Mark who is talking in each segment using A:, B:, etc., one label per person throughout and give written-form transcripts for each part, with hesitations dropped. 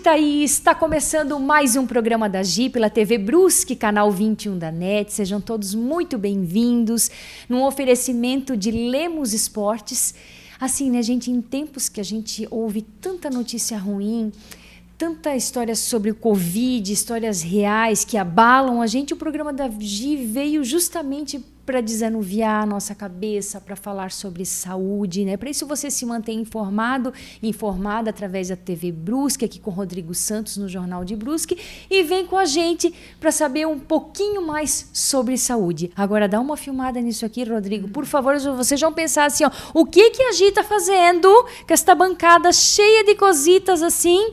A: Thaís, está começando mais um programa da Gi pela TV Brusque, canal 21 da NET. Sejam todos muito bem-vindos num oferecimento de Lemos Esportes. Assim, né, gente, em tempos que a gente ouve tanta notícia ruim, tanta história sobre o Covid, histórias reais que abalam a gente, o programa da Gi veio justamente para desanuviar a nossa cabeça, para falar sobre saúde, né? Para isso você se mantém informada através da TV Brusque, aqui com o Rodrigo Santos no Jornal de Brusque, e vem com a gente para saber um pouquinho mais sobre saúde. Agora dá uma filmada nisso aqui, Rodrigo, por favor, vocês vão pensar assim, ó, o que a Gi tá fazendo com esta bancada cheia de cositas assim?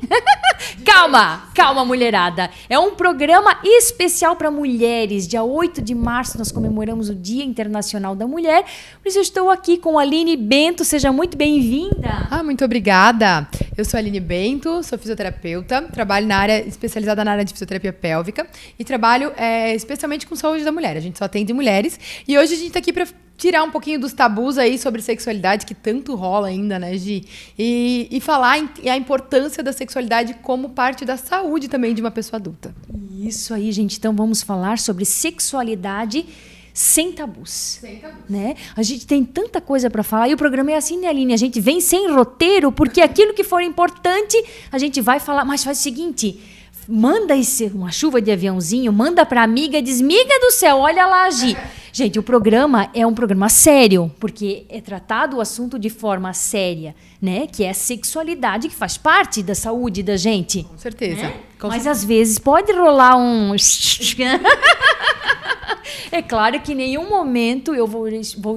A: Calma, mulherada. É um programa especial para mulheres. Dia 8 de março nós comemoramos o Dia Internacional da Mulher. Por isso eu estou aqui com a Aline Bento. Seja muito bem-vinda.
B: Muito obrigada. Eu sou a Aline Bento, sou fisioterapeuta, trabalho especializada na área de fisioterapia pélvica e trabalho especialmente com saúde da mulher. A gente só atende mulheres e hoje a gente está aqui para tirar um pouquinho dos tabus aí sobre sexualidade que tanto rola ainda, né, Gi? E falar a importância da sexualidade como parte da saúde também de uma pessoa adulta.
A: Isso aí, gente. Então vamos falar sobre sexualidade sem tabus. Né? A gente tem tanta coisa para falar e o programa é assim, né, Aline? A gente vem sem roteiro porque aquilo que for importante a gente vai falar. Mas faz o seguinte, manda uma chuva de aviãozinho, manda pra amiga e diz, miga do céu, olha lá, Gi. Gente, o programa é um programa sério, porque é tratado o assunto de forma séria, né? Que é a sexualidade, que faz parte da saúde da gente.
B: Com certeza.
A: Né? Mas às vezes pode rolar um... É claro que em nenhum momento eu vou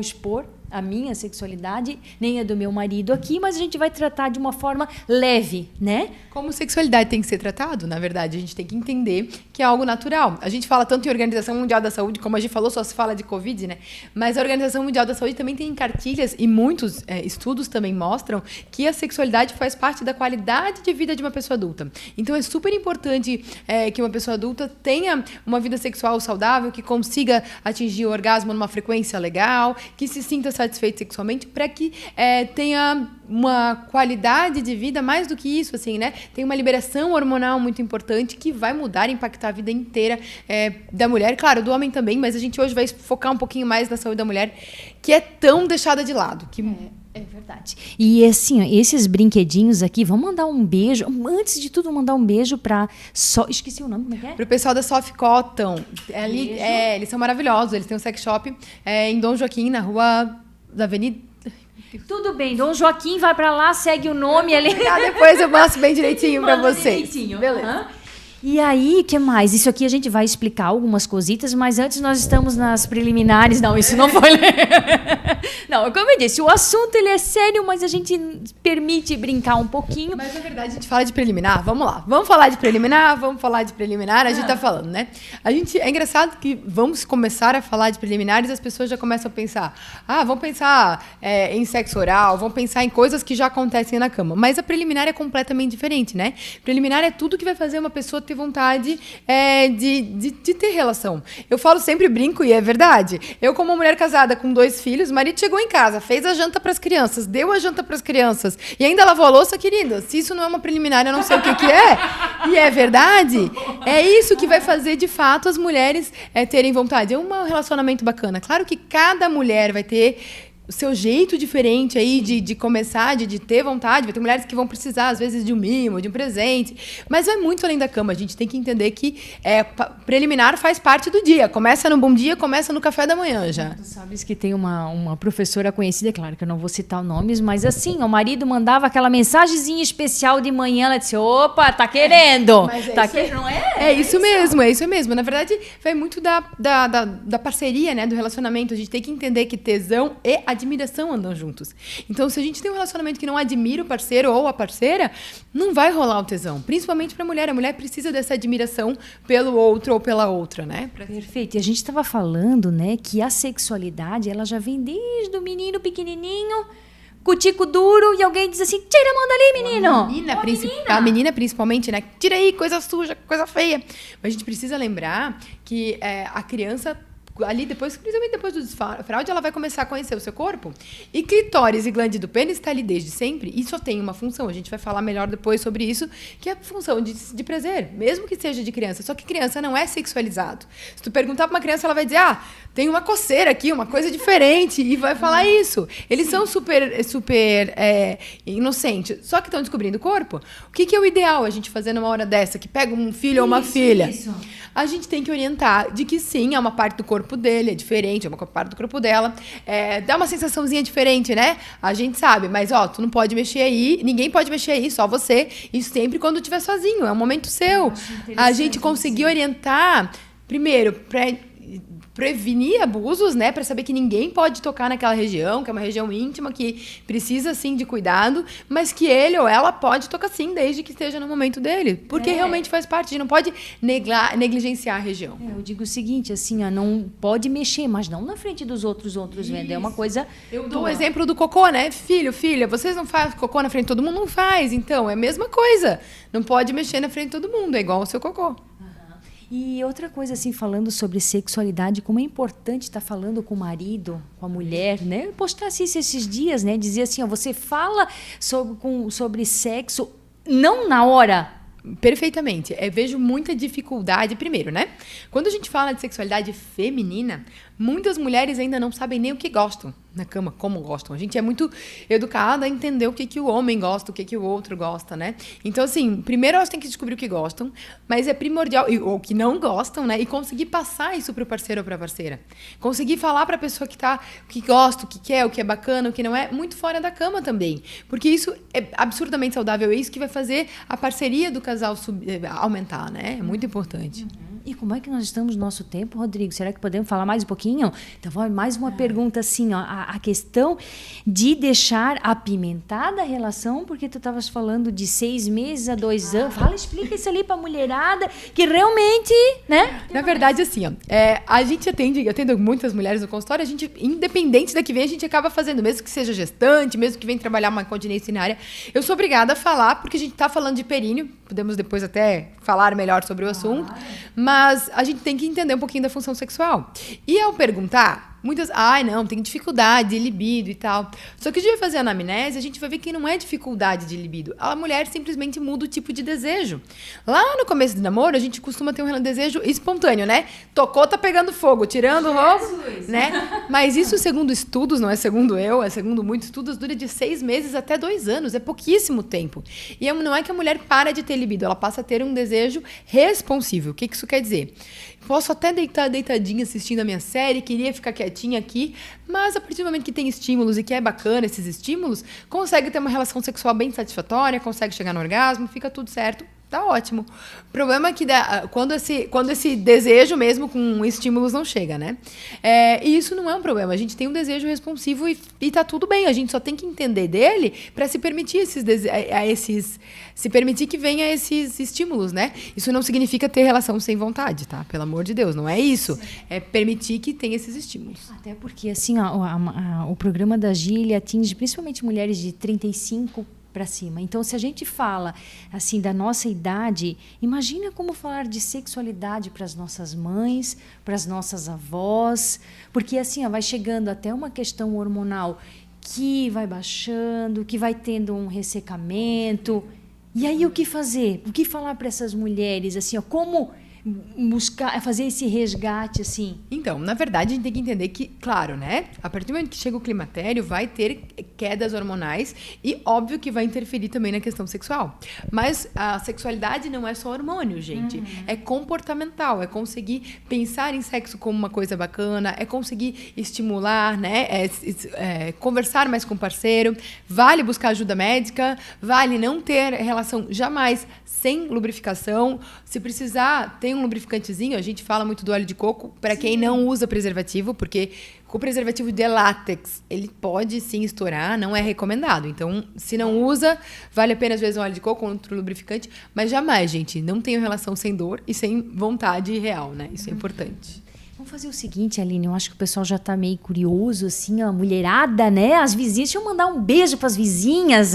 A: expor a minha sexualidade, nem a do meu marido aqui, mas a gente vai tratar de uma forma leve, né?
B: Como sexualidade tem que ser tratado, na verdade, a gente tem que entender que é algo natural. A gente fala tanto em Organização Mundial da Saúde, como a gente falou, só se fala de Covid, né? Mas a Organização Mundial da Saúde também tem cartilhas e muitos estudos também mostram que a sexualidade faz parte da qualidade de vida de uma pessoa adulta. Então é super importante que uma pessoa adulta tenha uma vida sexual saudável, que consiga atingir o orgasmo numa frequência legal, que se sinta satisfeito sexualmente, para que tenha uma qualidade de vida mais do que isso, assim, né? Tem uma liberação hormonal muito importante que vai mudar e impactar a vida inteira da mulher, claro, do homem também, mas a gente hoje vai focar um pouquinho mais na saúde da mulher, que é tão deixada de lado.
A: É verdade. E assim, ó, esses brinquedinhos aqui, vamos mandar um beijo. Antes de tudo, mandar um beijo para... Esqueci o nome, como é que é?
B: Pro pessoal da Soft Cotton. Eles são maravilhosos, eles têm um sex shop em Dom Joaquim, na rua da Avenida...
A: Tudo bem, Dom Joaquim vai pra lá, segue o nome ali.
B: Depois eu passo bem direitinho pra vocês.
A: Direitinho.
B: Beleza.
A: E aí, o que mais? Isso aqui a gente vai explicar algumas cositas, mas antes nós estamos nas preliminares. Não, isso não foi... Não, como eu disse, o assunto ele é sério, mas a gente permite brincar um pouquinho.
B: Mas, na verdade, a gente fala de preliminar. Vamos lá. Vamos falar de preliminar. A gente tá falando, né? É engraçado que vamos começar a falar de preliminares e as pessoas já começam a pensar. Vamos pensar em sexo oral, vamos pensar em coisas que já acontecem na cama. Mas a preliminar é completamente diferente, né? Preliminar é tudo que vai fazer uma pessoa ter vontade de ter relação. Eu falo sempre, brinco, e é verdade. Eu, como uma mulher casada com 2 filhos, o marido chegou em casa, fez a janta para as crianças, deu a janta para as crianças e ainda lavou a louça, querida. Se isso não é uma preliminar, eu não sei o que é. E é verdade. É isso que vai fazer, de fato, as mulheres terem vontade. É um relacionamento bacana. Claro que cada mulher vai ter o seu jeito diferente aí de começar, de ter vontade. Vai ter mulheres que vão precisar, às vezes, de um mimo, de um presente. Mas vai muito além da cama. A gente tem que entender que preliminar faz parte do dia. Começa no bom dia, começa no café da manhã já.
A: Tu sabes que tem uma professora conhecida, claro que eu não vou citar nomes, mas assim, o marido mandava aquela mensagenzinha especial de manhã, ela disse, opa, tá querendo.
B: Não é? É isso mesmo. Na verdade, vai muito da parceria, né, do relacionamento. A gente tem que entender que tesão e admiração andam juntos. Então, se a gente tem um relacionamento que não admira o parceiro ou a parceira, não vai rolar o tesão. Principalmente para a mulher. A mulher precisa dessa admiração pelo outro ou pela outra, né?
A: Perfeito. E a gente estava falando, né, que a sexualidade, ela já vem desde o menino pequenininho, cutico duro, e alguém diz assim, tira a mão dali, menino.
B: A menina principalmente, né? Tira aí, coisa suja, coisa feia. Mas a gente precisa lembrar que a criança, ali depois, principalmente depois do desfraude, ela vai começar a conhecer o seu corpo. E clitóris e glande do pênis está ali desde sempre e só tem uma função. A gente vai falar melhor depois sobre isso, que é a função de prazer, mesmo que seja de criança. Só que criança não é sexualizado. Se tu perguntar para uma criança, ela vai dizer, tem uma coceira aqui, uma coisa diferente, e vai falar isso. Eles são super inocentes, só que estão descobrindo o corpo. O que é o ideal a gente fazer numa hora dessa, que pega um filho ou uma filha? A gente tem que orientar de que sim, é uma parte do corpo dele, é diferente, é uma parte do corpo dela. Dá uma sensaçãozinha diferente, né? A gente sabe, mas tu não pode mexer aí, ninguém pode mexer aí, só você. E sempre quando estiver sozinho, é um momento seu. A gente conseguir orientar, primeiro, prevenir abusos, né, para saber que ninguém pode tocar naquela região, que é uma região íntima, que precisa, sim, de cuidado, mas que ele ou ela pode tocar, sim, desde que esteja no momento dele, porque realmente faz parte, a gente não pode negligenciar a região.
A: Eu digo o seguinte, assim, não pode mexer, mas não na frente dos outros vendo, é uma coisa...
B: Eu dou o exemplo do cocô, né, filha, vocês não fazem cocô na frente de todo mundo? Não faz, então, é a mesma coisa, não pode mexer na frente de todo mundo, é igual ao seu cocô.
A: E outra coisa, assim, falando sobre sexualidade, como é importante estar falando com o marido, com a mulher, né? Eu postasse isso esses dias, né? Dizia assim, você fala sobre sexo, não na hora.
B: Perfeitamente. Eu vejo muita dificuldade, primeiro, né? Quando a gente fala de sexualidade feminina, muitas mulheres ainda não sabem nem o que gostam na cama, como gostam. A gente é muito educada a entender o que o homem gosta, o que o outro gosta, né? Então, assim, primeiro elas têm que descobrir o que gostam, mas é primordial, ou o que não gostam, né? E conseguir passar isso pro parceiro ou pra parceira. Conseguir falar pra pessoa que tá, o que gosta, o que quer, o que é bacana, o que não é, muito fora da cama também. Porque isso é absurdamente saudável, é isso que vai fazer a parceria do casal aumentar, né? É muito importante.
A: E como é que nós estamos no nosso tempo, Rodrigo? Será que podemos falar mais um pouquinho? Então, mais uma pergunta assim, a questão de deixar apimentada a relação, porque tu estavas falando de 6 meses a 2 anos. Explica isso ali para a mulherada, que realmente, né?
B: Na verdade, assim, a gente eu atendo muitas mulheres no consultório, a gente, independente da que vem, a gente acaba fazendo, mesmo que seja gestante, mesmo que venha trabalhar uma continência urinária, eu sou obrigada a falar, porque a gente está falando de períneo, podemos depois até falar melhor sobre o assunto, mas a gente tem que entender um pouquinho da função sexual. E ao perguntar, muitas, não, tem dificuldade de libido e tal. Só que a gente vai fazer a anamnese, a gente vai ver que não é dificuldade de libido. A mulher simplesmente muda o tipo de desejo. Lá no começo do namoro, a gente costuma ter um desejo espontâneo, né? Tocou, tá pegando fogo, tirando o roubo, né? Mas isso, segundo estudos, não é segundo eu, é segundo muitos estudos, dura de 6 meses até 2 anos. É pouquíssimo tempo. E não é que a mulher para de ter libido, ela passa a ter um desejo responsível. O que isso quer dizer? Posso até deitar deitadinha assistindo a minha série, queria ficar quietinha aqui, mas a partir do momento que tem estímulos e que é bacana esses estímulos, consegue ter uma relação sexual bem satisfatória, consegue chegar no orgasmo, fica tudo certo. Tá ótimo. O problema é que quando esse desejo mesmo com estímulos não chega, né? E isso não é um problema. A gente tem um desejo responsivo e tá tudo bem. A gente só tem que entender dele para se permitir se permitir que venha esses estímulos, né? Isso não significa ter relação sem vontade, tá? Pelo amor de Deus, não é isso. Sim. É permitir que tenha esses estímulos.
A: Até porque, assim, o programa da Gi atinge principalmente mulheres de 35 para cima. Então, se a gente fala assim da nossa idade, imagina como falar de sexualidade para as nossas mães, para as nossas avós, porque assim, vai chegando até uma questão hormonal que vai baixando, que vai tendo um ressecamento. E aí o que fazer? O que falar para essas mulheres assim, como buscar, fazer esse resgate, assim?
B: Então, na verdade, a gente tem que entender que, claro, né? A partir do momento que chega o climatério, vai ter quedas hormonais e, óbvio, que vai interferir também na questão sexual. Mas a sexualidade não é só hormônio, gente. É comportamental, é conseguir pensar em sexo como uma coisa bacana, é conseguir estimular, né? Conversar mais com o parceiro, vale buscar ajuda médica, vale não ter relação jamais sem lubrificação. Se precisar, tem um lubrificantezinho, a gente fala muito do óleo de coco, para quem não usa preservativo, porque com preservativo de látex, ele pode sim estourar, não é recomendado. Então, se não usa, vale a pena às vezes um óleo de coco ou outro lubrificante, mas jamais, gente, não tenha relação sem dor e sem vontade real, né? Isso é importante.
A: Vamos fazer o seguinte, Aline, eu acho que o pessoal já tá meio curioso, assim, a mulherada, né? As vizinhas, deixa eu mandar um beijo pras vizinhas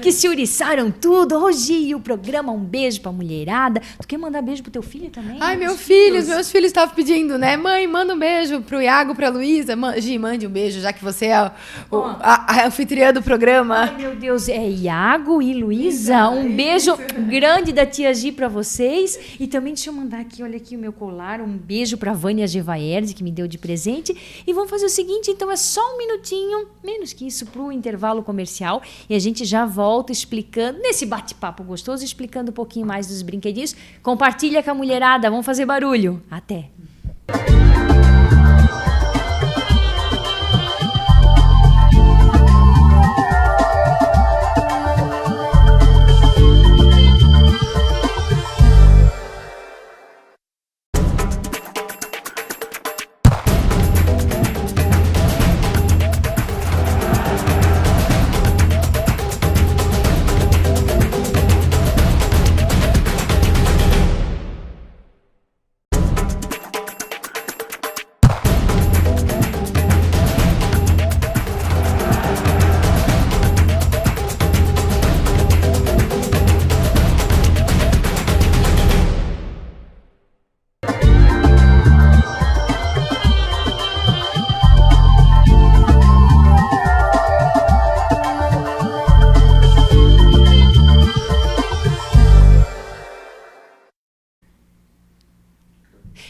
A: que se uriçaram tudo. Hoje o programa, um beijo pra mulherada. Tu quer mandar beijo pro teu filho também?
B: Ai, meus filhos estavam pedindo, né? Mãe, manda um beijo pro Iago, pra Luísa. Gi, mande um beijo, já que você é a anfitriã do programa.
A: Ai, meu Deus, é Iago e Luísa. Um beijo grande da tia Gi pra vocês. E também deixa eu mandar aqui, olha aqui o meu colar, um beijo pra Vânia Gevaerde, que me deu de presente. E vamos fazer o seguinte, então é só um minutinho, menos que isso, pro intervalo comercial. E a gente já volta explicando, nesse bate-papo gostoso, explicando um pouquinho mais dos brinquedinhos. Compartilha com a mulherada, vamos fazer barulho. Até!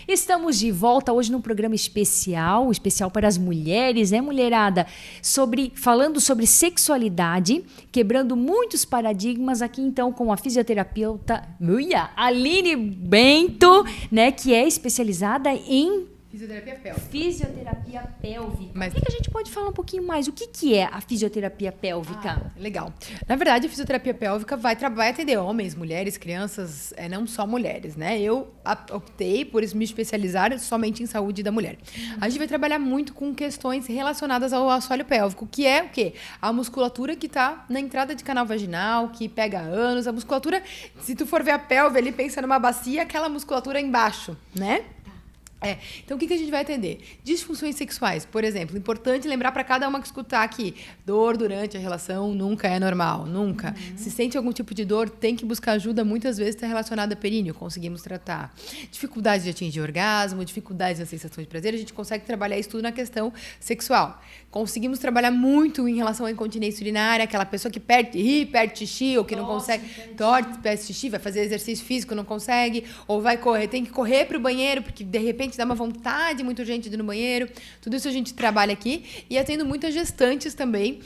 A: Estamos de volta hoje num programa especial para as mulheres, né, mulherada? Falando sobre sexualidade, quebrando muitos paradigmas aqui então com a fisioterapeuta Aline Bento, né, que é especializada em fisioterapia pélvica. Mas... O que a gente pode falar um pouquinho mais? O que é a fisioterapia pélvica?
B: Legal. Na verdade, a fisioterapia pélvica vai atender homens, mulheres, crianças, não só mulheres, né? Eu optei por me especializar somente em saúde da mulher. A gente vai trabalhar muito com questões relacionadas ao assoalho pélvico, que é o quê? A musculatura que está na entrada de canal vaginal, que pega ânus, a musculatura, se tu for ver a pelve ali, pensa numa bacia, aquela musculatura embaixo, né? Então, o que a gente vai atender? Disfunções sexuais, por exemplo. Importante lembrar para cada uma que escutar aqui. Dor durante a relação nunca é normal, nunca. Se sente algum tipo de dor, tem que buscar ajuda. Muitas vezes está relacionada a períneo, conseguimos tratar. Dificuldade de atingir orgasmo, dificuldade na sensação de prazer, a gente consegue trabalhar isso tudo na questão sexual. Conseguimos trabalhar muito em relação à incontinência urinária, aquela pessoa que perde xixi, ou que não consegue, perde xixi, vai fazer exercício físico, não consegue, ou vai correr, tem que correr para o banheiro, porque de repente dá uma vontade muito urgente de ir no banheiro. Tudo isso a gente trabalha aqui. E atendo muitas gestantes também.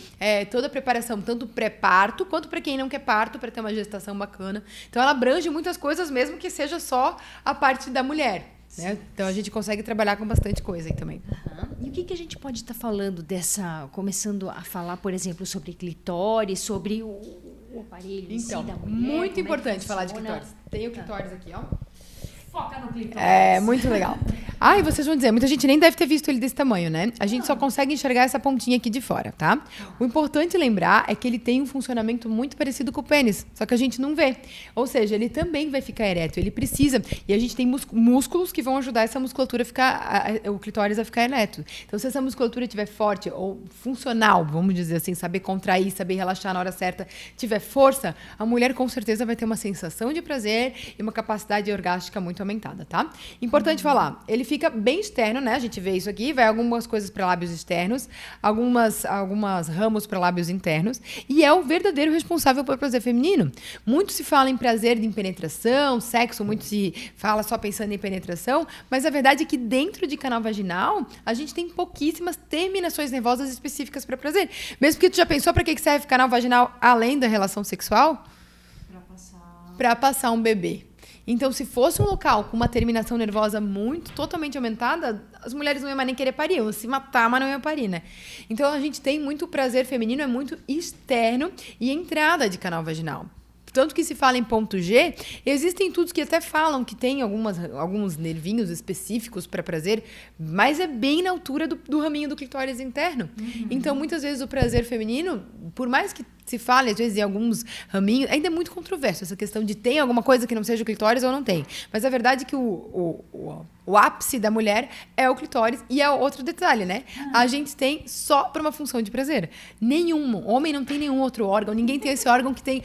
B: Toda a preparação, tanto pré-parto, quanto para quem não quer parto, para ter uma gestação bacana. Então, ela abrange muitas coisas, mesmo que seja só a parte da mulher. Né? Então, a gente consegue trabalhar com bastante coisa aí também.
A: E o que a gente pode estar falando começando a falar, por exemplo, sobre clitóris, sobre o aparelho em si da mulher?
B: Muito importante falar de clitóris. Tem o clitóris aqui, ó.
A: Foca no clitóris.
B: Muito legal. E vocês vão dizer, muita gente nem deve ter visto ele desse tamanho, né? A gente só consegue enxergar essa pontinha aqui de fora, tá? O importante lembrar é que ele tem um funcionamento muito parecido com o pênis, só que a gente não vê. Ou seja, ele também vai ficar ereto, ele precisa. E a gente tem músculos que vão ajudar essa musculatura o clitóris a ficar ereto. Então, se essa musculatura estiver forte ou funcional, vamos dizer assim, saber contrair, saber relaxar na hora certa, tiver força, a mulher com certeza vai ter uma sensação de prazer e uma capacidade orgástica muito aumentada, tá? Importante falar, ele fica bem externo, né? A gente vê isso aqui, vai algumas coisas para lábios externos, algumas ramos para lábios internos, e é o verdadeiro responsável pelo prazer feminino. Muito se fala em prazer de penetração, sexo, muito se fala só pensando em penetração, mas a verdade é que dentro de canal vaginal, a gente tem pouquíssimas terminações nervosas específicas para prazer. Mesmo que tu já pensou para que serve canal vaginal além da relação sexual? Para passar um bebê. Então, se fosse um local com uma terminação nervosa totalmente aumentada, as mulheres não iam mais nem querer parir, iam se matar, mas não iam parir, né? Então, a gente tem muito prazer feminino, é muito externo e entrada de canal vaginal. Tanto que se fala em ponto G, existem estudos que até falam que tem alguns nervinhos específicos para prazer, mas é bem na altura do raminho do clitóris interno. Então, muitas vezes, o prazer feminino, por mais que se fala, às vezes, em alguns raminhos, ainda é muito controverso essa questão de tem alguma coisa que não seja o clitóris ou não tem. Mas a verdade é que o ápice da mulher é o clitóris. E é outro detalhe, né? A gente tem só para uma função de prazer. Nenhum homem não tem nenhum outro órgão. Ninguém tem esse órgão que tem...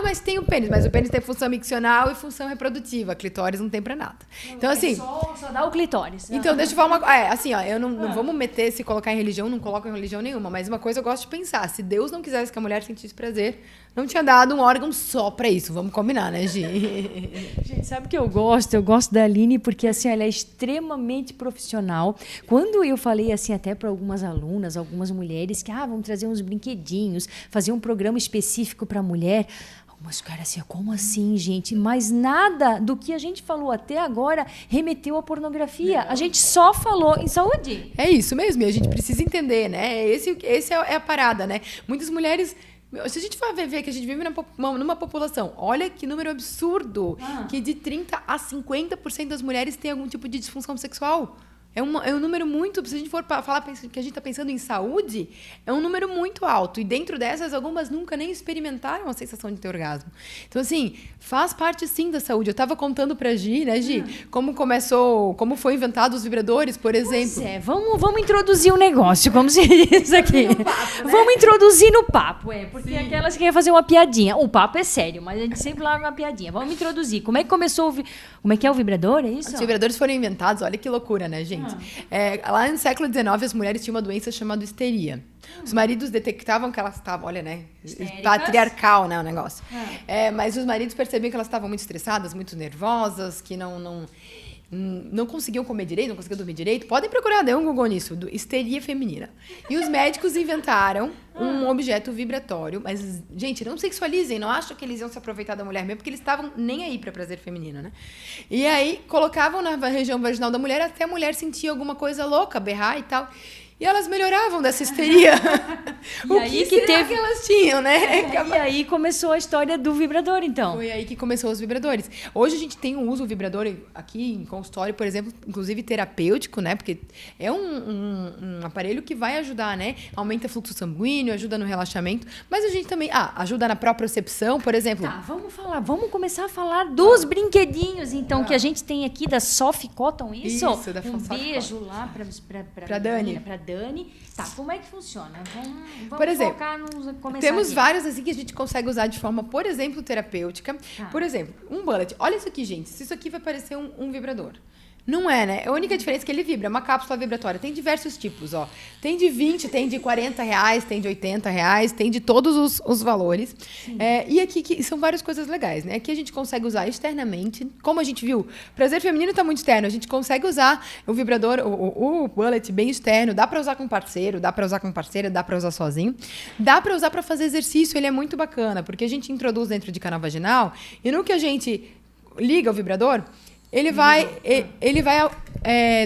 B: mas tem o pênis. Mas o pênis tem função miccional e função reprodutiva. Clitóris não tem para nada. Então, assim...
A: Só dá o clitóris.
B: Então, deixa eu falar uma coisa. Assim, ó, eu não vamos meter, se colocar em religião, não coloco em religião nenhuma. Mas uma coisa eu gosto de pensar. Se Deus não quisesse que a mulher sentisse prazer, não tinha dado um órgão só para isso. Vamos combinar, né, Gi?
A: Gente, sabe o que eu gosto? Eu gosto da Aline porque, assim, ela é extremamente profissional. Quando eu falei, assim, até para algumas alunas, algumas mulheres, que, vamos trazer uns brinquedinhos, fazer um programa específico para mulher... Mas, cara, assim, como assim, gente? Mas nada do que a gente falou até agora remeteu à pornografia. A gente só falou em saúde.
B: É isso mesmo, e a gente precisa entender, né? Esse é a parada, né? Muitas mulheres... Se a gente for ver que a gente vive numa população, olha que número absurdo, que de 30% a 50% das mulheres têm algum tipo de disfunção sexual. É um número muito... Se a gente for falar que a gente está pensando em saúde, é um número muito alto. E dentro dessas, algumas nunca nem experimentaram a sensação de ter orgasmo. Então, assim, faz parte, sim, da saúde. Eu estava contando para a Gi, né, Gi? Como foi inventado os vibradores, por exemplo.
A: Pois é, vamos introduzir um negócio, como se diz aqui. Papo, né? Vamos introduzir no papo, porque sim. Aquelas que querem fazer uma piadinha. O papo é sério, mas a gente sempre larga uma piadinha. Vamos introduzir. Como é que começou Como é que é o vibrador, é isso?
B: Os vibradores foram inventados, olha que loucura, né, gente? Lá no século XIX, as mulheres tinham uma doença chamada histeria. Os maridos detectavam que elas estavam, olha, né? Histéricas. Patriarcal, né, o negócio. Mas os maridos percebiam que elas estavam muito estressadas, muito nervosas, que não conseguiam comer direito, não conseguiam dormir direito. Podem procurar, dê um Google nisso, histeria feminina. E os médicos inventaram um objeto vibratório, mas, gente, não sexualizem, não acham que eles iam se aproveitar da mulher mesmo, porque eles estavam nem aí para prazer feminino, né? E aí colocavam na região vaginal da mulher até a mulher sentir alguma coisa louca, berrar e tal. E elas melhoravam dessa histeria. O que será que elas tinham, né?
A: E aí começou a história do vibrador, então.
B: Foi aí que começou os vibradores. Hoje a gente tem um uso do vibrador aqui em consultório, por exemplo, inclusive terapêutico, né? Porque é um aparelho que vai ajudar, né? Aumenta o fluxo sanguíneo, ajuda no relaxamento. Mas a gente também ajuda na propriocepção, por exemplo.
A: Tá, vamos começar a falar dos brinquedinhos, então, que a gente tem aqui da Soft Cotton, isso?
B: Isso, da
A: Um beijo
B: Cotton.
A: Lá
B: pra Dani.
A: Dani. Tá, como é que funciona? Vamos
B: por exemplo,
A: focar começar
B: temos
A: aqui.
B: vários assim que a gente consegue usar de forma, por exemplo, terapêutica.
A: Tá.
B: Por exemplo, um bullet. Olha isso aqui, gente. Isso aqui vai parecer um vibrador. Não é, né? A única diferença é que ele vibra. É uma cápsula vibratória. Tem diversos tipos, ó. Tem de 20, tem de 40 reais, tem de 80 reais, tem de todos os valores. E aqui são várias coisas legais, né? Aqui a gente consegue usar externamente. Como a gente viu, prazer feminino está muito externo. A gente consegue usar o vibrador, o bullet bem externo. Dá para usar com parceiro, dá para usar com parceira, dá para usar sozinho. Dá para usar para fazer exercício. Ele é muito bacana, porque a gente introduz dentro de canal vaginal e no que a gente liga o vibrador, ele vai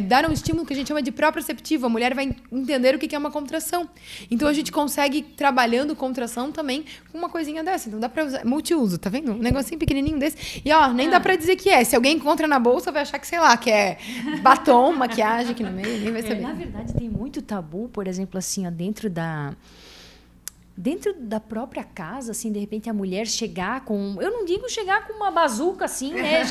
B: dar um estímulo que a gente chama de proprioceptivo. A mulher vai entender o que é uma contração. Então, a gente consegue, trabalhando contração também, com uma coisinha dessa. Então, dá pra usar multiuso, tá vendo? Um negocinho pequenininho desse. E, nem dá pra dizer que é. Se alguém encontra na bolsa, vai achar que, sei lá, que é batom, maquiagem aqui no meio, nem vai saber.
A: Na verdade, tem muito tabu, por exemplo, assim, ó, dentro da própria casa, assim, de repente a mulher chegar com... Eu não digo chegar com uma bazuca, assim, né?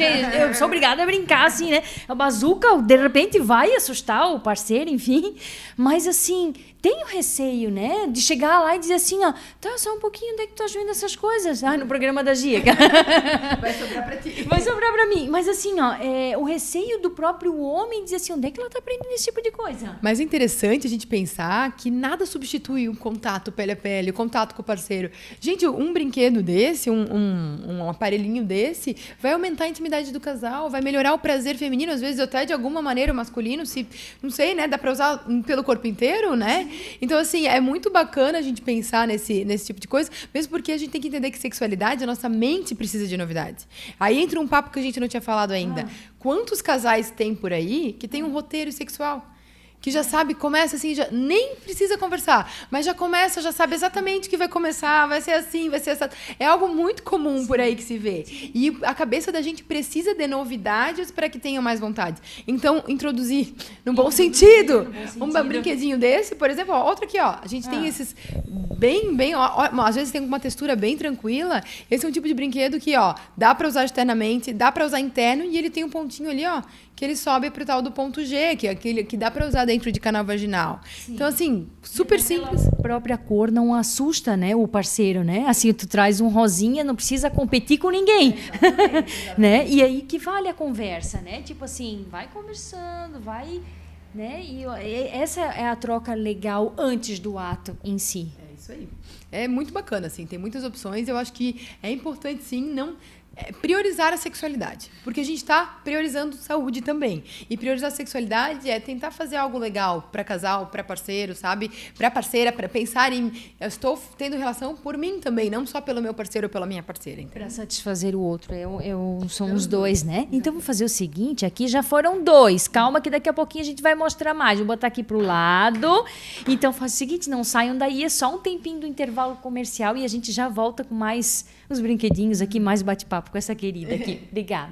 A: Eu sou obrigada a brincar, assim, né? A bazuca, de repente, vai assustar o parceiro, enfim. Mas, assim, tem o receio, né? De chegar lá e dizer assim, ó, tá, só um pouquinho, onde é que tu tá vendo essas coisas? No programa da Gia.
B: Vai sobrar pra ti.
A: Vai sobrar pra mim. Mas, assim, ó, o receio do próprio homem dizer assim, onde é que ela tá aprendendo esse tipo de coisa?
B: Mas é interessante a gente pensar que nada substitui um contato pele a pele, contato com o parceiro. Gente, um brinquedo desse, um aparelhinho desse, vai aumentar a intimidade do casal, vai melhorar o prazer feminino, às vezes até de alguma maneira o masculino, se, não sei, né, dá pra usar pelo corpo inteiro, né? Então, assim, é muito bacana a gente pensar nesse tipo de coisa, mesmo porque a gente tem que entender que sexualidade, a nossa mente precisa de novidade. Aí entra um papo que a gente não tinha falado ainda. Quantos casais tem por aí que tem um roteiro sexual? Que já sabe, começa assim, já nem precisa conversar, mas já começa, já sabe exatamente o que vai começar, vai ser assim, vai ser essa. É algo muito comum por aí que se vê. E a cabeça da gente precisa de novidades para que tenha mais vontade. Então, introduzir, no bom sentido, um brinquedinho desse, por exemplo, outro aqui, ó. A gente tem esses às vezes tem uma textura bem tranquila. Esse é um tipo de brinquedo que, ó, dá para usar externamente, dá para usar interno e ele tem um pontinho ali, ó, que ele sobe pro tal do ponto G, que é aquele que dá para usar dentro de canal vaginal. Sim. Então, assim, super simples.
A: A própria cor não assusta, né, o parceiro, né? Assim, tu traz um rosinha, não precisa competir com ninguém. Exatamente. Né? E aí que vale a conversa, né? Tipo assim, vai conversando, vai... Né? E essa é a troca legal antes do ato em si.
B: É isso aí. É muito bacana, assim, tem muitas opções. Eu acho que é importante, sim, não priorizar a sexualidade, porque a gente está priorizando saúde também. E priorizar a sexualidade é tentar fazer algo legal para casal, para parceiro, sabe? Para parceira, para pensar em eu estou tendo relação por mim também, não só pelo meu parceiro ou pela minha parceira.
A: Para satisfazer o outro, somos dois, né? Exatamente. Então vamos fazer o seguinte, aqui já foram 2. Calma que daqui a pouquinho a gente vai mostrar mais. Vou botar aqui pro lado. Então faz o seguinte, não saiam daí, é só um tempinho do intervalo comercial e a gente já volta com mais os brinquedinhos aqui, mais bate-papo com essa querida aqui. Obrigada.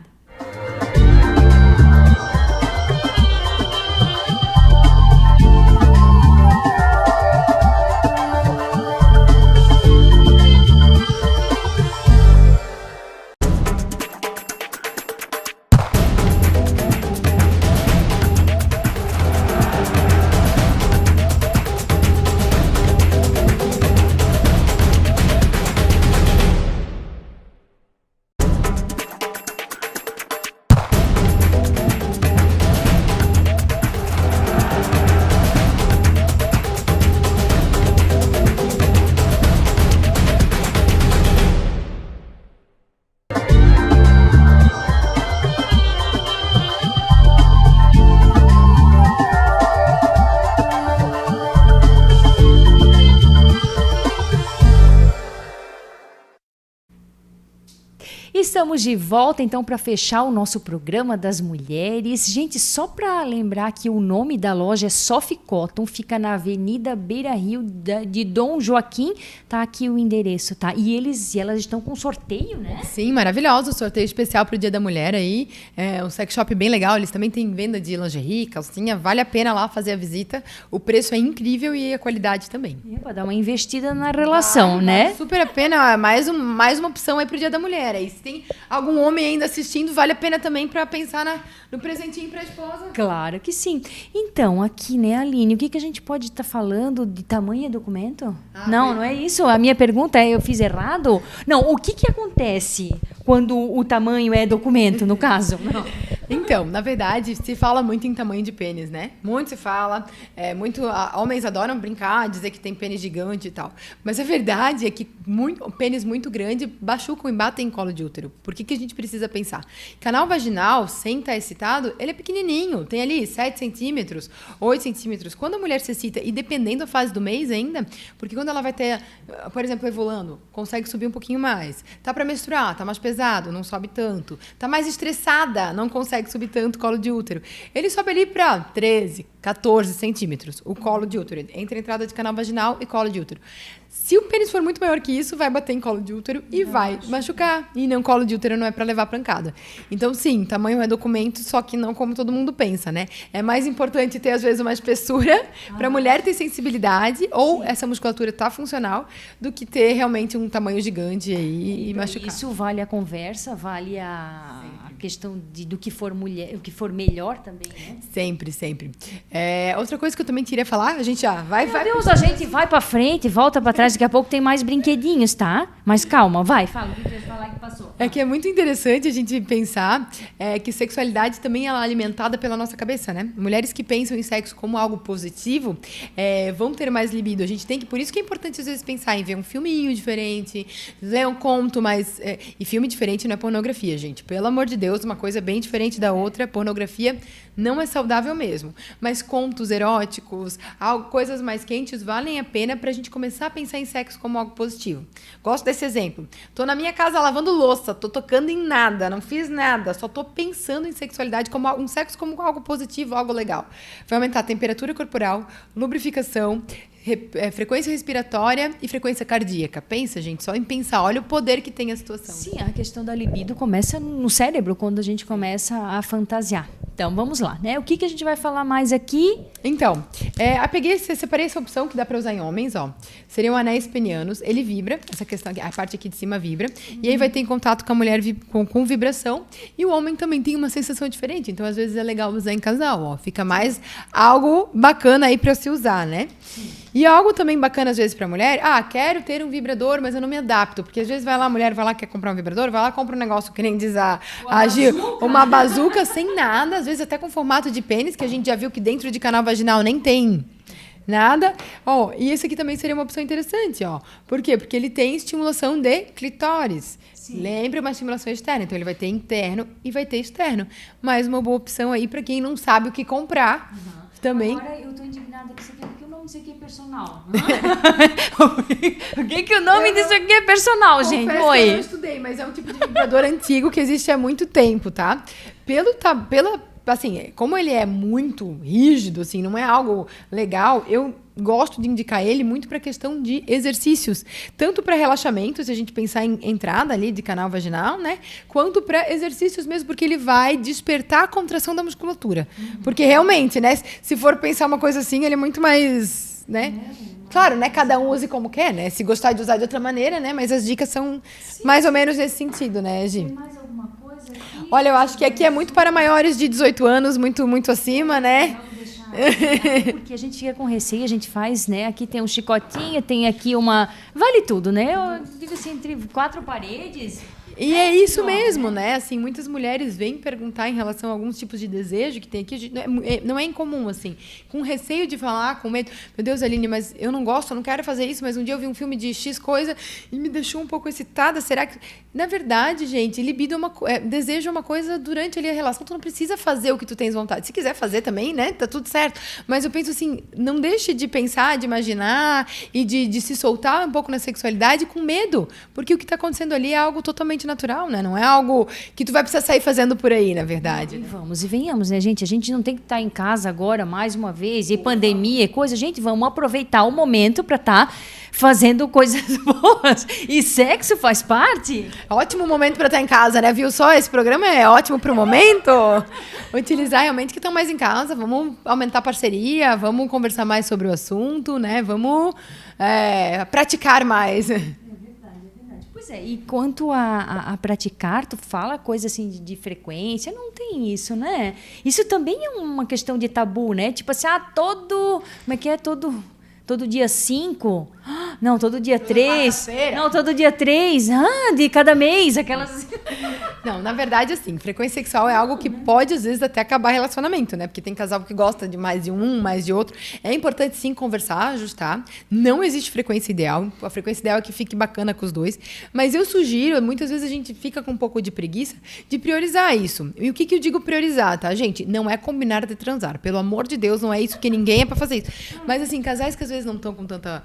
A: Estamos de volta, então, para fechar o nosso programa das mulheres. Gente, só para lembrar que o nome da loja é Soft Cotton, fica na Avenida Beira Rio de Dom Joaquim. Tá aqui o endereço, tá? E elas estão com sorteio, né?
B: Sim, maravilhoso. Sorteio especial pro Dia da Mulher aí. É um sex shop bem legal. Eles também têm venda de lingerie, calcinha. Vale a pena lá fazer a visita. O preço é incrível e a qualidade também.
A: Para dar uma investida na relação, né?
B: Super a pena. Mais uma opção aí pro Dia da Mulher. Aí se tem algum homem ainda assistindo, vale a pena também para pensar no presentinho para a esposa.
A: Claro que sim. Então, aqui, né, Aline, o que a gente pode estar falando de tamanho e documento? Não é isso. A minha pergunta é, eu fiz errado? Não, o que acontece quando o tamanho é documento, no caso? Não.
B: Então, na verdade, se fala muito em tamanho de pênis, né? Muito se fala, homens adoram brincar, dizer que tem pênis gigante e tal. Mas a verdade é que pênis muito grande machucam e batem em colo de útero. Por que a gente precisa pensar? Canal vaginal, sem estar excitado, ele é pequenininho, tem ali 7 centímetros, 8 centímetros. Quando a mulher se excita, e dependendo da fase do mês ainda, porque quando ela vai ter, por exemplo, ovulando, consegue subir um pouquinho mais. Tá para menstruar, tá mais pesado, não sobe tanto. Tá mais estressada, não consegue subir tanto o colo de útero. Ele sobe ali para 13, 14 centímetros, o colo de útero, entre a entrada de canal vaginal e colo de útero. Se o pênis for muito maior que isso, vai bater em colo de útero e vai machucar. E não, colo de útero não é para levar pancada. Então, sim, tamanho é documento, só que não como todo mundo pensa, né? É mais importante ter, às vezes, uma espessura para a mulher ter sensibilidade ou essa musculatura tá funcional do que ter realmente um tamanho gigante aí e machucar.
A: Isso vale a conversa, vale a questão do que for mulher, o que for melhor também, né?
B: Sempre, sempre. Outra coisa que eu também queria falar, a gente já vai...
A: Meu Deus, a gente vai para frente, volta para trás, daqui a pouco tem mais brinquedinhos, tá? Mas calma, vai, fala o que você ia falar que passou.
B: É que é muito interessante a gente pensar que sexualidade também é alimentada pela nossa cabeça, né? Mulheres que pensam em sexo como algo positivo vão ter mais libido. A gente tem que... Por isso que é importante, às vezes, pensar em ver um filminho diferente, ler um conto, mas... E filme diferente não é pornografia, gente. Pelo amor de Deus, uma coisa bem diferente da outra. Pornografia não é saudável mesmo. Mas contos eróticos, coisas mais quentes, valem a pena pra gente começar a pensar em sexo como algo positivo. Gosto desse exemplo. Tô na minha casa lavando louça, tô tocando em nada, não fiz nada, só tô pensando em sexualidade como um sexo como algo positivo, algo legal. Vai aumentar a temperatura corporal, lubrificação, frequência respiratória e frequência cardíaca. Pensa, gente, só em pensar. Olha o poder que tem a situação.
A: Sim, a questão da libido começa no cérebro, quando a gente começa a fantasiar. Então, vamos lá, né? O que a gente vai falar mais aqui?
B: Então, separei essa opção que dá para usar em homens, ó. Seriam anéis penianos. Ele vibra, essa questão aqui, a parte aqui de cima vibra. E aí vai ter em contato com a mulher com vibração. E o homem também tem uma sensação diferente. Então, às vezes, é legal usar em casal, ó. Fica mais algo bacana aí para se usar, né? E algo também bacana, às vezes, pra mulher, quero ter um vibrador, mas eu não me adapto. Porque às vezes a mulher vai lá, quer comprar um vibrador, vai lá, compra um negócio que nem diz a Gil, uma bazuca sem nada, às vezes até com formato de pênis, que a gente já viu que dentro de canal vaginal nem tem nada. E esse aqui também seria uma opção interessante, ó. Por quê? Porque ele tem estimulação de clitóris. Sim. Lembra uma estimulação externa, então ele vai ter interno e vai ter externo. Mais uma boa opção aí pra quem não sabe o que comprar. Também.
A: Agora eu tô indignada que você quer que o nome disso aqui é personal. O que o nome disso aqui é personal, gente?
B: Que eu não estudei, mas é um tipo de vibrador antigo que existe há muito tempo, tá? Assim, como ele é muito rígido, assim, não é algo legal, eu gosto de indicar ele muito para a questão de exercícios, tanto para relaxamento, se a gente pensar em entrada ali de canal vaginal, né, quanto para exercícios mesmo, porque ele vai despertar a contração da musculatura. Porque realmente, né, se for pensar uma coisa assim, ele é muito mais, né? Claro, né, cada um use como quer, né? Se gostar de usar de outra maneira, né, mas as dicas são mais ou menos nesse sentido, né, Gi?
A: Tem mais alguma coisa aqui?
B: Olha, eu acho que aqui é muito para maiores de 18 anos, muito, muito acima, né?
A: Porque a gente fica com receio, a gente faz, né? Aqui tem um chicotinho, tem aqui uma... Vale tudo, né? Eu digo assim, entre 4 paredes...
B: E é isso mesmo, né? Assim, muitas mulheres vêm perguntar em relação a alguns tipos de desejo que tem aqui. Não é incomum, assim. Com receio de falar, com medo. Meu Deus, Aline, mas eu não gosto, eu não quero fazer isso, mas um dia eu vi um filme de X coisa e me deixou um pouco excitada. Será que... Na verdade, gente, libido desejo é uma coisa durante ali a relação. Tu não precisa fazer o que tu tens vontade. Se quiser fazer também, né? Tá tudo certo. Mas eu penso assim, não deixe de pensar, de imaginar e de se soltar um pouco na sexualidade com medo. Porque o que tá acontecendo ali é algo totalmente natural, né? Não é algo que tu vai precisar sair fazendo por aí, na verdade.
A: Né? Vamos e venhamos, né, gente? A gente não tem que estar em casa agora mais uma vez, e pandemia e coisa. Gente, vamos aproveitar o momento para estar fazendo coisas boas. E sexo faz parte.
B: Ótimo momento para estar em casa, né? Viu só? Esse programa é ótimo para o momento. Utilizar realmente que estão mais em casa. Vamos aumentar a parceria, vamos conversar mais sobre o assunto, né? Vamos praticar mais.
A: Pois é, e quanto a praticar, tu fala coisa assim de frequência, não tem isso, né? Isso também é uma questão de tabu, né? Tipo assim, como é que é? Todo dia 5? Não, todo dia 3. Não, todo dia 3. De cada mês, aquelas...
B: Não, na verdade, assim, frequência sexual é algo que pode, às vezes, até acabar relacionamento, né? Porque tem casal que gosta de mais de um, mais de outro. É importante, sim, conversar, ajustar. Não existe frequência ideal. A frequência ideal é que fique bacana com os dois. Mas eu sugiro, muitas vezes a gente fica com um pouco de preguiça, de priorizar isso. E o que eu digo priorizar, tá, gente? Não é combinar de transar. Pelo amor de Deus, não é isso, que ninguém é pra fazer isso. Mas, assim, casais que às vezes não estão com tanta...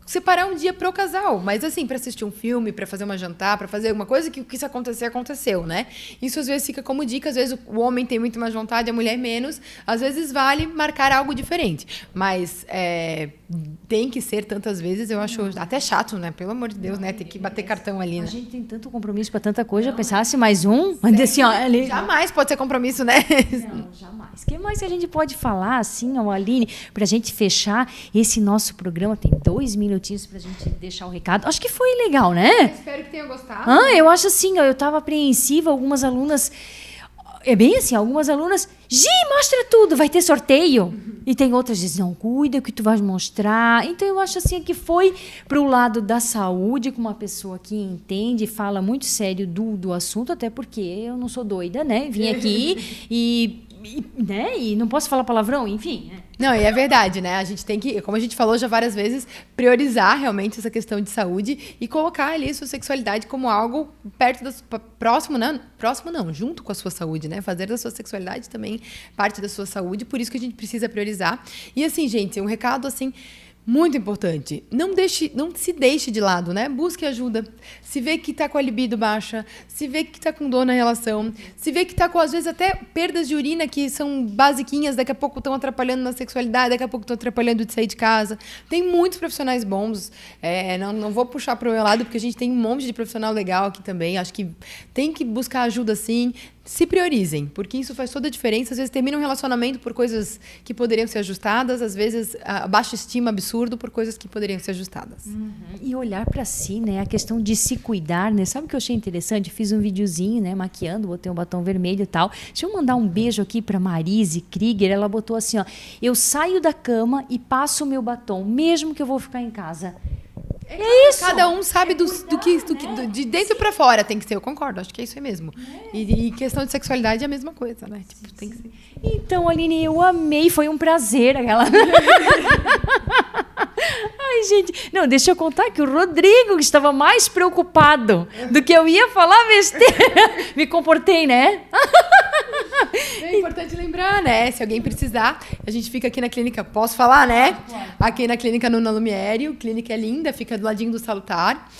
B: Separar um dia pro casal, mas assim, para assistir um filme, para fazer uma jantar, para fazer alguma coisa que o que isso acontecer, aconteceu, né? Isso às vezes fica como dica, às vezes o homem tem muito mais vontade, a mulher menos, às vezes vale marcar algo diferente, mas tem que ser tantas vezes, eu acho até chato, né? Pelo amor de Deus, né? Tem que bater cartão ali, né?
A: A gente tem tanto compromisso para tanta coisa, já pensasse mais um, mas assim, ó, ali...
B: Jamais pode ser compromisso, né?
A: Não, jamais. O que mais que a gente pode falar, assim, ó, Aline, pra gente fechar esse nosso programa? Tem 2 minutinhos pra gente deixar o recado. Acho que foi legal, né?
B: Eu espero que tenha gostado.
A: Eu acho assim, ó, eu tava apreensiva, algumas alunas... É bem assim, algumas alunas... Gi, mostra tudo, vai ter sorteio. E tem outras que dizem, não, cuida que tu vais mostrar. Então, eu acho assim que foi pro lado da saúde, com uma pessoa que entende, fala muito sério do assunto, até porque eu não sou doida, né? Vim aqui né? E não posso falar palavrão, enfim. Né?
B: Não, e é verdade, né? A gente tem que, como a gente falou já várias vezes, priorizar realmente essa questão de saúde e colocar ali a sua sexualidade como algo próximo não, junto com a sua saúde, né? Fazer da sua sexualidade também parte da sua saúde, por isso que a gente precisa priorizar. E assim, gente, um recado assim Muito importante. Não se deixe de lado, né? Busque ajuda. Se vê que tá com a libido baixa, se vê que tá com dor na relação, se vê que tá com, às vezes, até perdas de urina que são basiquinhas, daqui a pouco estão atrapalhando na sexualidade, daqui a pouco estão atrapalhando de sair de casa. Tem muitos profissionais bons. Não vou puxar pro meu lado, porque a gente tem um monte de profissional legal aqui também. Acho que tem que buscar ajuda, sim. Se priorizem, porque isso faz toda a diferença. Às vezes termina um relacionamento por coisas que poderiam ser ajustadas, às vezes a baixa estima absurdo por coisas que poderiam ser ajustadas.
A: E olhar para si, né? A questão de se cuidar, né? Sabe o que eu achei interessante? Fiz um videozinho, né? Maquiando, botei um batom vermelho e tal. Deixa eu mandar um beijo aqui para Marise Krieger. Ela botou assim, ó: eu saio da cama e passo o meu batom, mesmo que eu vou ficar em casa. É isso.
B: Cada um sabe de dentro para fora tem que ser. Eu concordo, acho que é isso aí mesmo. E questão de sexualidade é a mesma coisa, né? Tipo, tem que ser.
A: Então, Aline, eu amei, foi um prazer aquela. Ai, gente, não, deixa eu contar que o Rodrigo que estava mais preocupado do que eu ia falar besteira. Me comportei, né?
B: É importante lembrar, né? Se alguém precisar, a gente fica aqui na clínica, posso falar, né? Aqui na clínica Nuna Lumiere, a clínica é linda, fica do ladinho do Salutar.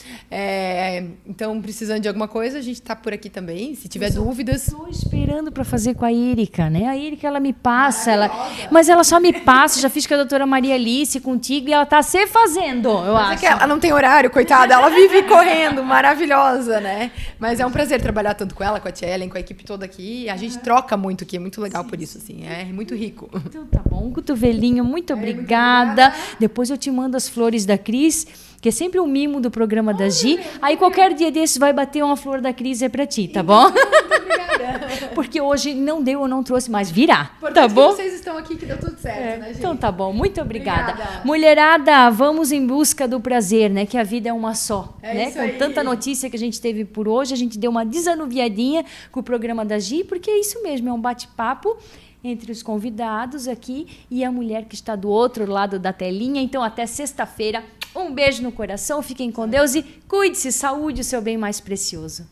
B: Então, precisando de alguma coisa, a gente tá por aqui também, se tiver dúvidas.
A: Estou esperando para fazer com a Érica, né? A Érica, ela me passa, mas ela só me passa, já fiz com a doutora Maria Alice, contigo, e ela tá se fazendo, eu acho.
B: É que ela não tem horário, coitada, ela vive correndo, maravilhosa, né? Mas é um prazer trabalhar tanto com ela, com a Tia Ellen, com a equipe toda aqui. A gente troca muito aqui, é muito legal por isso, assim, é muito rico.
A: Então tá bom, um cotovelinho, muito obrigada. Depois eu te mando as flores da Cris, que é sempre o mimo do programa da Gi. Aí qualquer dia desse vai bater uma flor da Cris, é pra ti, tá bom?
B: Muito obrigada.
A: Porque hoje não deu, eu não trouxe, mas virá,
B: Importante
A: tá bom?
B: que vocês estão aqui, que deu tudo certo, né, gente?
A: Então tá bom, muito obrigada.
B: Obrigada.
A: Mulherada, vamos em busca do prazer, né? Que a vida é uma só, né?
B: Isso
A: Com
B: aí.
A: tanta notícia que a gente teve por hoje, a gente deu uma desanuviadinha com o programa da Gi, porque é isso mesmo, é um bate-papo entre os convidados aqui e a mulher que está do outro lado da telinha. Então, até sexta-feira. Um beijo no coração, fiquem com Deus e cuide-se, saúde, o seu bem mais precioso.